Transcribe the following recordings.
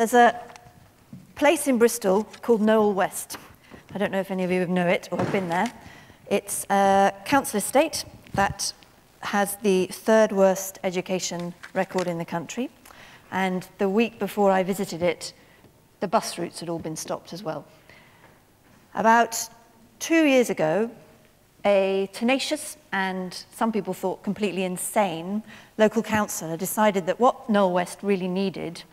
There's a place in Bristol called Knowle West. I don't know if any of you know it or have been there. It's a council estate that has the third worst education record in the country. And the week before I visited it, the bus routes had all been stopped as well. About 2 years ago, a tenacious and some people thought completely insane local councillor decided that what Knowle West really needed,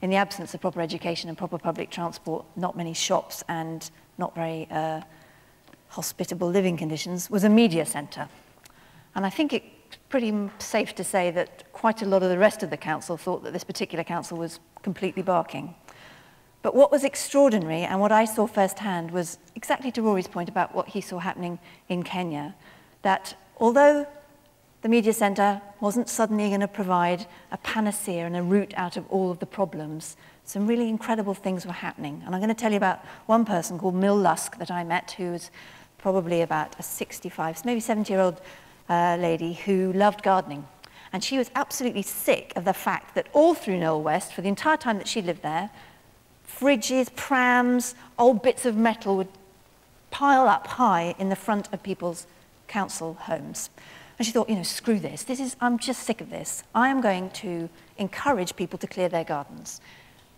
in the absence of proper education and proper public transport, not many shops and not very hospitable living conditions, was a media centre. And I think it's pretty safe to say that quite a lot of the rest of the council thought that this particular council was completely barking. But what was extraordinary, and what I saw firsthand, was exactly to Rory's point about what he saw happening in Kenya, that although the media centre wasn't suddenly going to provide a panacea and a route out of all of the problems, some really incredible things were happening. And I'm going to tell you about one person called Mill Lusk that I met, who was probably about a 65, maybe 70-year-old lady who loved gardening. And she was absolutely sick of the fact that all through Knowle West, for the entire time that she lived there, fridges, prams, old bits of metal would pile up high in the front of people's council homes. And she thought, you know, screw this. I'm just sick of this. I am going to encourage people to clear their gardens.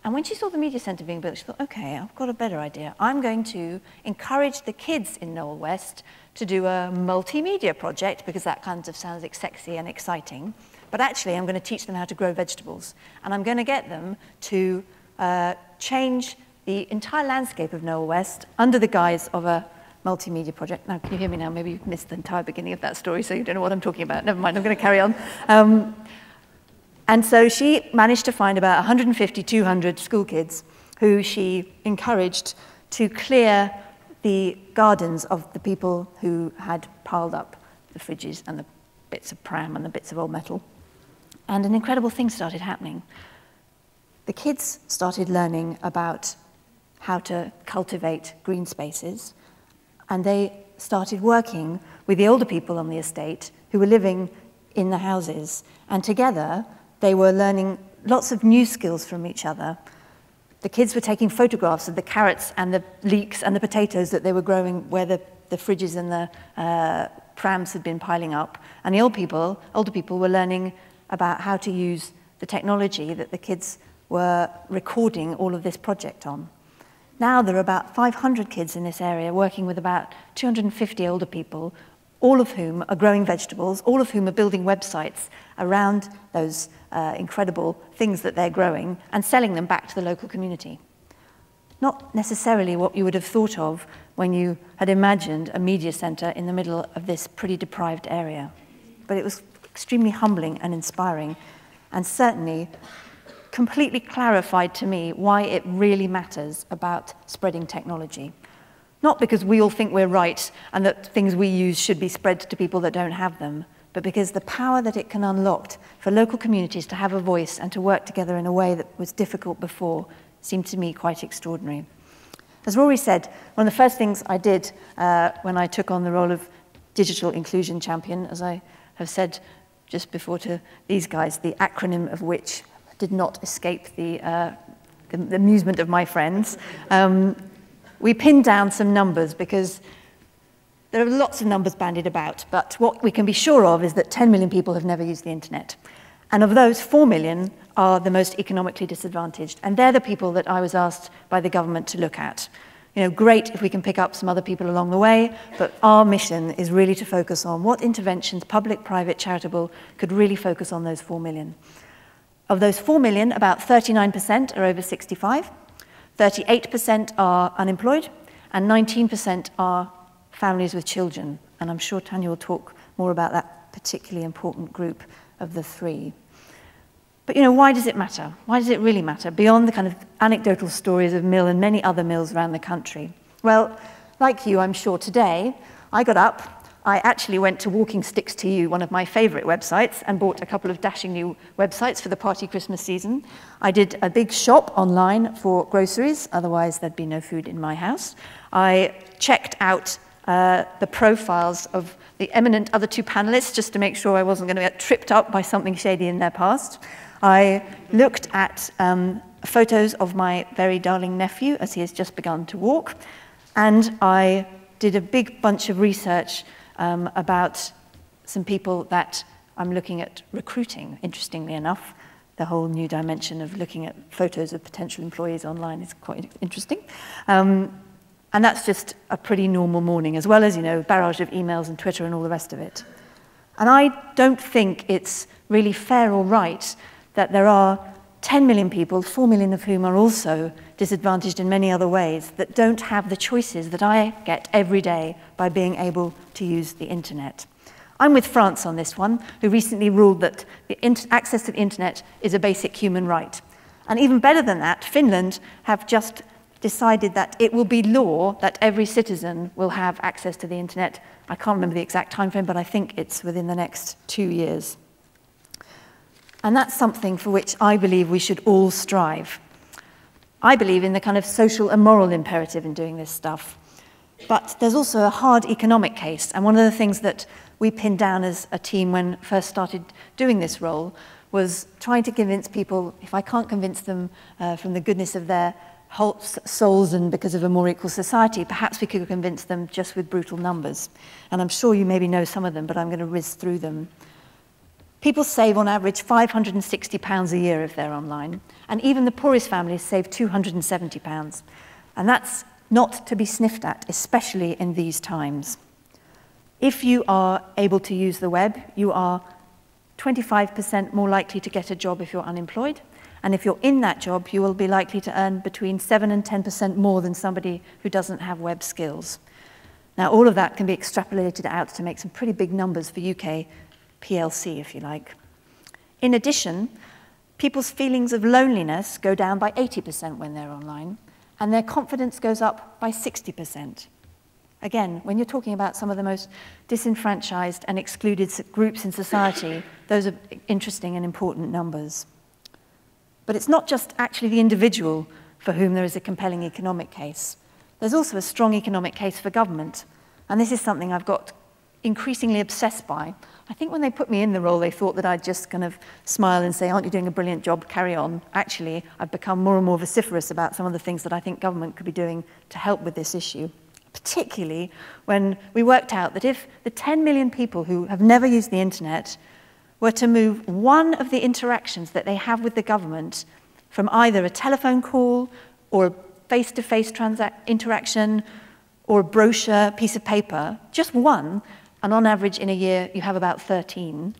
And when she saw the media centre being built, she thought, okay, I've got a better idea. I'm going to encourage the kids in Knowle West to do a multimedia project, because that kind of sounds sexy and exciting. But actually, I'm going to teach them how to grow vegetables. And I'm going to get them to change the entire landscape of Knowle West under the guise of a multimedia project. Now, can you hear me now? Maybe you've missed the entire beginning of that story, so you don't know what I'm talking about. Never mind, I'm going to carry on. And so she managed to find about 150, 200 school kids who she encouraged to clear the gardens of the people who had piled up the fridges and the bits of pram and the bits of old metal. And an incredible thing started happening. The kids started learning about how to cultivate green spaces, and they started working with the older people on the estate who were living in the houses, and together they were learning lots of new skills from each other. The kids were taking photographs of the carrots and the leeks and the potatoes that they were growing where the fridges and the prams had been piling up, and the older people were learning about how to use the technology that the kids were recording all of this project on. Now there are about 500 kids in this area working with about 250 older people, all of whom are growing vegetables, all of whom are building websites around those incredible things that they're growing and selling them back to the local community. Not necessarily what you would have thought of when you had imagined a media centre in the middle of this pretty deprived area. But it was extremely humbling and inspiring, and certainly completely clarified to me why it really matters about spreading technology. Not because we all think we're right and that things we use should be spread to people that don't have them, but because the power that it can unlock for local communities to have a voice and to work together in a way that was difficult before seemed to me quite extraordinary. As Rory said, one of the first things I did when I took on the role of Digital Inclusion Champion, as I have said just before to these guys, the acronym of which did not escape the amusement of my friends, we pinned down some numbers because there are lots of numbers bandied about, but what we can be sure of is that 10 million people have never used the internet. And of those, 4 million are the most economically disadvantaged. And they're the people that I was asked by the government to look at. You know, great if we can pick up some other people along the way, but our mission is really to focus on what interventions, public, private, charitable, could really focus on those 4 million. Of those 4 million, about 39% are over 65, 38% are unemployed, and 19% are families with children. And I'm sure Tanya will talk more about that particularly important group of the three. But, you know, why does it matter? Why does it really matter, beyond the kind of anecdotal stories of Mill and many other mills around the country? Well, like you, I'm sure today, I got up, I actually went to Walking Sticks to You, one of my favourite websites, and bought a couple of dashing new websites for the party Christmas season. I did a big shop online for groceries, otherwise there'd be no food in my house. I checked out the profiles of the eminent other two panelists just to make sure I wasn't going to get tripped up by something shady in their past. I looked at photos of my very darling nephew as he has just begun to walk, and I did a big bunch of research about some people that I'm looking at recruiting, interestingly enough. The whole new dimension of looking at photos of potential employees online is quite interesting. And that's just a pretty normal morning, as well as, you know, a barrage of emails and Twitter and all the rest of it. And I don't think it's really fair or right that there are 10 million people, 4 million of whom are also disadvantaged in many other ways, that don't have the choices that I get every day by being able to use the internet. I'm with France on this one, who recently ruled that access to the internet is a basic human right. And even better than that, Finland have just decided that it will be law that every citizen will have access to the internet. I can't remember the exact time frame, but I think it's within the next 2 years. And that's something for which I believe we should all strive. I believe in the kind of social and moral imperative in doing this stuff. But there's also a hard economic case. And one of the things that we pinned down as a team when first started doing this role was trying to convince people, if I can't convince them from the goodness of their whole souls and because of a more equal society, perhaps we could convince them just with brutal numbers. And I'm sure you maybe know some of them, but I'm going to whiz through them. People save on average £560 a year if they're online, and even the poorest families save £270. And that's not to be sniffed at, especially in these times. If you are able to use the web, you are 25% more likely to get a job if you're unemployed. And if you're in that job, you will be likely to earn between 7 and 10% more than somebody who doesn't have web skills. Now, all of that can be extrapolated out to make some pretty big numbers for UK PLC, if you like. In addition, people's feelings of loneliness go down by 80% when they're online, and their confidence goes up by 60%. Again, when you're talking about some of the most disenfranchised and excluded groups in society, those are interesting and important numbers. But it's not just actually the individual for whom there is a compelling economic case. There's also a strong economic case for government. And this is something I've got increasingly obsessed by. I think when they put me in the role, they thought that I'd just kind of smile and say, aren't you doing a brilliant job, carry on. Actually, I've become more and more vociferous about some of the things that I think government could be doing to help with this issue. Particularly when we worked out that if the 10 million people who have never used the internet were to move one of the interactions that they have with the government from either a telephone call or a face-to-face interaction or a brochure, piece of paper, just one, and on average in a year you have about 13,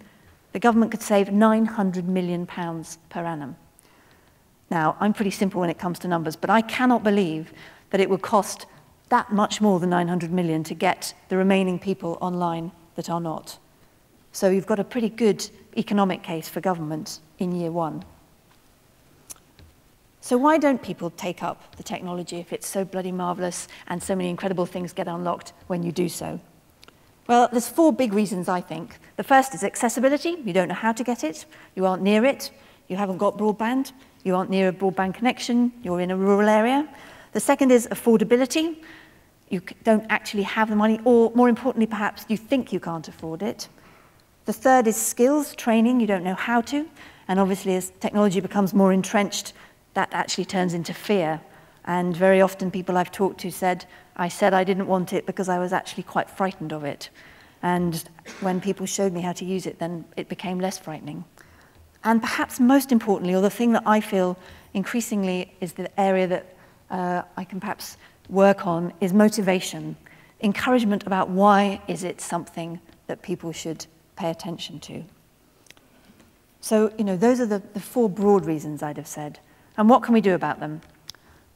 the government could save £900 million per annum. Now, I'm pretty simple when it comes to numbers, but I cannot believe that it would cost that much more than 900 million to get the remaining people online that are not. So you've got a pretty good economic case for government in year one. So why don't people take up the technology if it's so bloody marvelous and so many incredible things get unlocked when you do so? Well, there's 4 big reasons, I think. The first is accessibility. You don't know how to get it. You aren't near it. You haven't got broadband. You aren't near a broadband connection. You're in a rural area. The second is affordability. You don't actually have the money, or more importantly, perhaps, you think you can't afford it. The third is skills, training, you don't know how to, and obviously as technology becomes more entrenched, that actually turns into fear. And very often people I've talked to said I didn't want it because I was actually quite frightened of it. And when people showed me how to use it, then it became less frightening. And perhaps most importantly, or the thing that I feel increasingly is the area that I can perhaps work on, is motivation, encouragement about why is it something that people should pay attention to. So, you know, those are the 4 broad reasons I'd have said. And what can we do about them?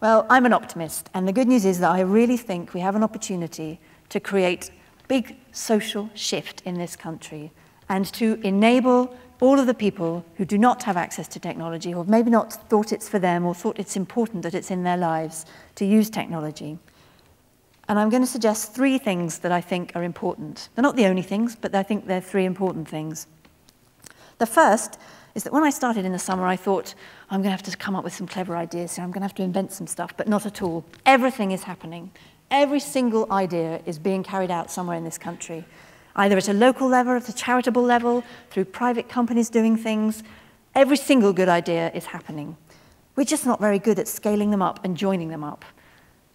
Well, I'm an optimist, and the good news is that I really think we have an opportunity to create big social shift in this country and to enable all of the people who do not have access to technology, or maybe not thought it's for them or thought it's important that it's in their lives, to use technology. And I'm going to suggest 3 things that I think are important. They're not the only things, but I think they're 3 important things. The first is that when I started in the summer, I thought, I'm going to have to come up with some clever ideas here. I'm going to have to invent some stuff, but not at all. Everything is happening. Every single idea is being carried out somewhere in this country, either at a local level, at a charitable level, through private companies doing things. Every single good idea is happening. we're just not very good at scaling them up and joining them up.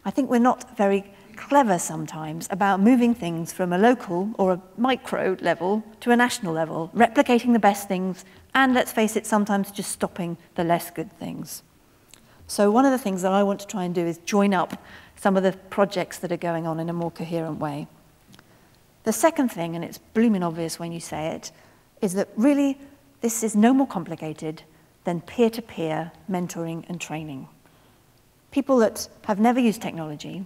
I think we're not very clever sometimes about moving things from a local or a micro level to a national level, replicating the best things, and let's face it, sometimes just stopping the less good things. So one of the things that I want to try and do is join up some of the projects that are going on in a more coherent way. The second thing, and it's blooming obvious when you say it, is that really this is no more complicated than peer-to-peer mentoring and training. People that have never used technology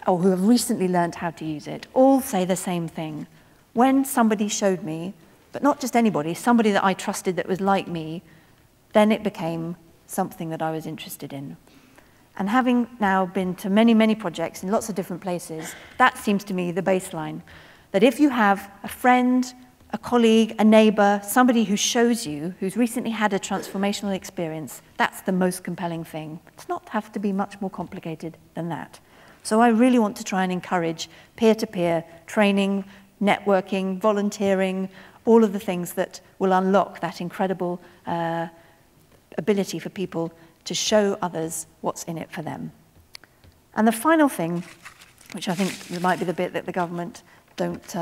or who have recently learned how to use it all say the same thing. When somebody showed me, but not just anybody, somebody that I trusted that was like me, then it became something that I was interested in. And having now been to many, many projects in lots of different places, that seems to me the baseline. That if you have a friend, a colleague, a neighbor, somebody who shows you, who's recently had a transformational experience, that's the most compelling thing. It's not have to be much more complicated than that. So I really want to try and encourage peer-to-peer training, networking, volunteering, all of the things that will unlock that incredible ability for people to show others what's in it for them. And the final thing, which I think might be the bit that the government don't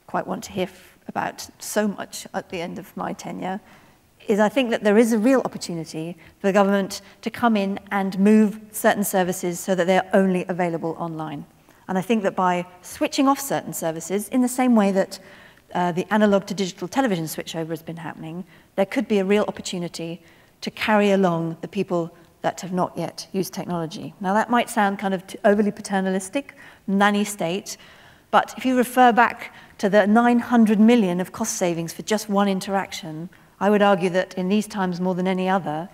quite want to hear about so much at the end of my tenure, is I think that there is a real opportunity for the government to come in and move certain services so that they're only available online. And I think that by switching off certain services, in the same way that the analog to digital television switchover has been happening, there could be a real opportunity to carry along the people that have not yet used technology. Now that might sound kind of overly paternalistic, nanny state, but if you refer back to the 900 million of cost savings for just one interaction, I would argue that in these times more than any other,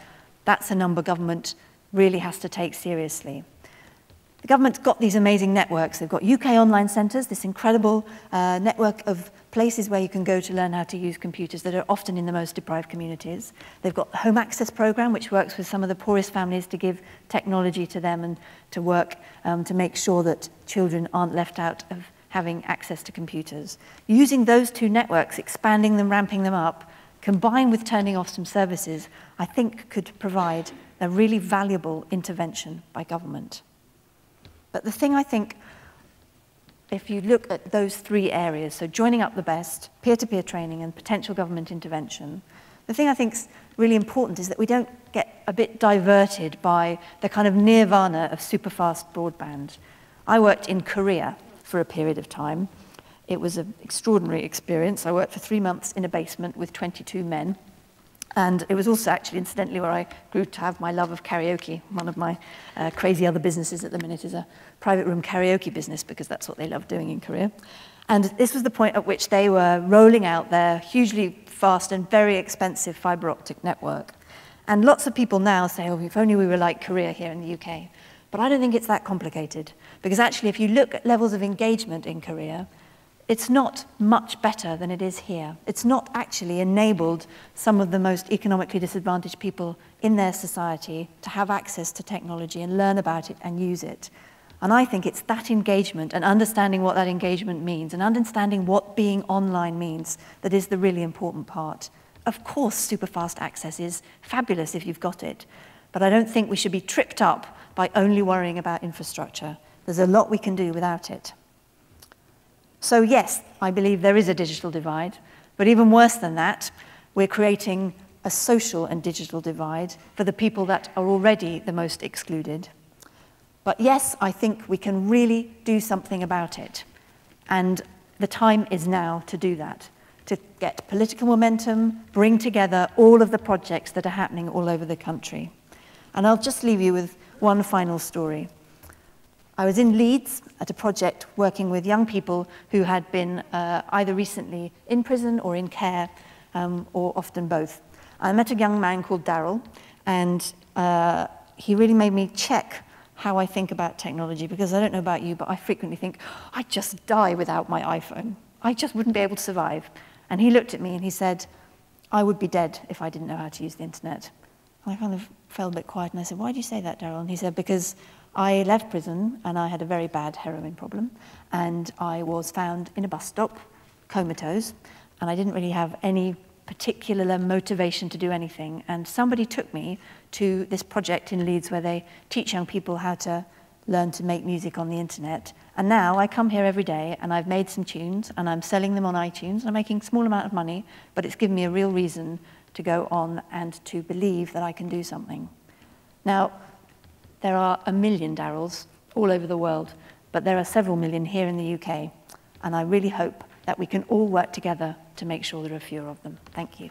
that's a number government really has to take seriously. The government's got these amazing networks. They've got UK online centres, this incredible network of places where you can go to learn how to use computers that are often in the most deprived communities. They've got the Home Access Programme, which works with some of the poorest families to give technology to them and to work to make sure that children aren't left out of having access to computers. Using those two networks, expanding them, ramping them up, combined with turning off some services, I think could provide a really valuable intervention by government. But the thing I think, if you look at those three areas, so joining up the best, peer-to-peer training and potential government intervention, the thing I think is really important is that we don't get a bit diverted by the kind of nirvana of super-fast broadband. I worked in Korea for a period of time. It was an extraordinary experience. I worked for 3 months in a basement with 22 men. And it was also actually, incidentally, where I grew to have my love of karaoke. One of my crazy other businesses at the minute is a private room karaoke business because that's what they love doing in Korea. And this was the point at which they were rolling out their hugely fast and very expensive fiber optic network. And lots of people now say, oh, if only we were like Korea here in the UK. But I don't think it's that complicated. Because actually, if you look at levels of engagement in Korea, it's not much better than it is here. It's not actually enabled some of the most economically disadvantaged people in their society to have access to technology and learn about it and use it. And I think it's that engagement and understanding what that engagement means and understanding what being online means that is the really important part. Of course, super fast access is fabulous if you've got it, but I don't think we should be tripped up by only worrying about infrastructure. There's a lot we can do without it. So yes, I believe there is a digital divide, but even worse than that, we're creating a social and digital divide for the people that are already the most excluded. But yes, I think we can really do something about it. And the time is now to do that, to get political momentum, bring together all of the projects that are happening all over the country. And I'll just leave you with one final story. I was in Leeds at a project working with young people who had been either recently in prison or in care, or often both. I met a young man called Daryl, and he really made me check how I think about technology, because I don't know about you, but I frequently think, I'd just die without my iPhone. I just wouldn't be able to survive. And he looked at me and he said, I would be dead if I didn't know how to use the internet. And I kind of fell a bit quiet and I said, why do you say that, Daryl? And he said, because I left prison and I had a very bad heroin problem, and I was found in a bus stop, comatose, and I didn't really have any particular motivation to do anything. And somebody took me to this project in Leeds where they teach young people how to learn to make music on the internet. And now I come here every day and I've made some tunes and I'm selling them on iTunes. I'm making a small amount of money, but it's given me a real reason to go on and to believe that I can do something. Now, there are 1 million Daryls all over the world, but there are several million here in the UK. And I really hope that we can all work together to make sure there are fewer of them. Thank you.